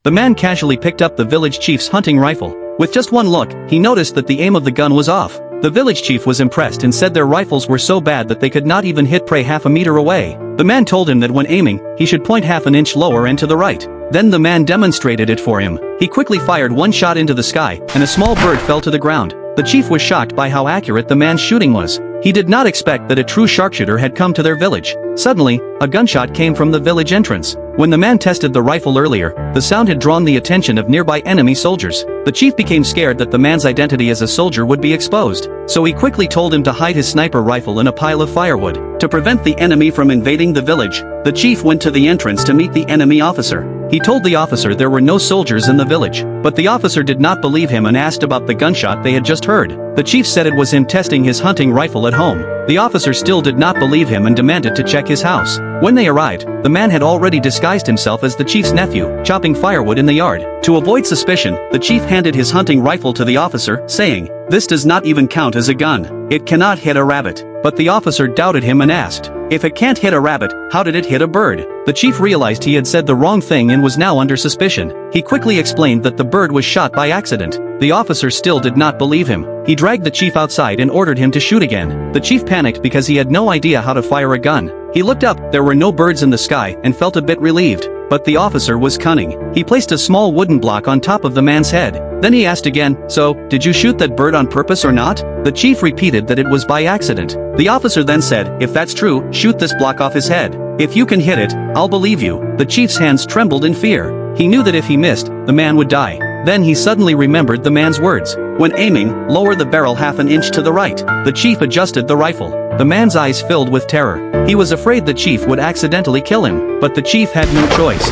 The man casually picked up the village chief's hunting rifle. With just one look, he noticed that the aim of the gun was off. The village chief was impressed and said their rifles were so bad that they could not even hit prey half a meter away. The man told him that when aiming, he should point half an inch lower and to the right. Then the man demonstrated it for him. He quickly fired one shot into the sky, and a small bird fell to the ground. The chief was shocked by how accurate the man's shooting was. He did not expect that a true sharpshooter had come to their village. Suddenly, a gunshot came from the village entrance. When the man tested the rifle earlier, the sound had drawn the attention of nearby enemy soldiers. The chief became scared that the man's identity as a soldier would be exposed, so he quickly told him to hide his sniper rifle in a pile of firewood. To prevent the enemy from invading the village, the chief went to the entrance to meet the enemy officer. He told the officer there were no soldiers in the village, but the officer did not believe him and asked about the gunshot they had just heard. The chief said it was him testing his hunting rifle at home. The officer still did not believe him and demanded to check his house. When they arrived, the man had already disguised himself as the chief's nephew, chopping firewood in the yard. To avoid suspicion, the chief handed his hunting rifle to the officer, saying, "This does not even count as a gun. It cannot hit a rabbit." But the officer doubted him and asked, "If it can't hit a rabbit, how did it hit a bird?" The chief realized he had said the wrong thing and was now under suspicion. He quickly explained that the bird was shot by accident. The officer still did not believe him. He dragged the chief outside and ordered him to shoot again. The chief panicked because he had no idea how to fire a gun. He looked up, there were no birds in the sky, and felt a bit relieved. But the officer was cunning. He placed a small wooden block on top of the man's head. Then he asked again, "So, did you shoot that bird on purpose or not?" The chief repeated that it was by accident. The officer then said, "If that's true, shoot this block off his head. If you can hit it, I'll believe you." The chief's hands trembled in fear. He knew that if he missed, the man would die. Then he suddenly remembered the man's words. When aiming, lower the barrel half an inch to the right. The chief adjusted the rifle. The man's eyes filled with terror. He was afraid the chief would accidentally kill him, but the chief had no choice.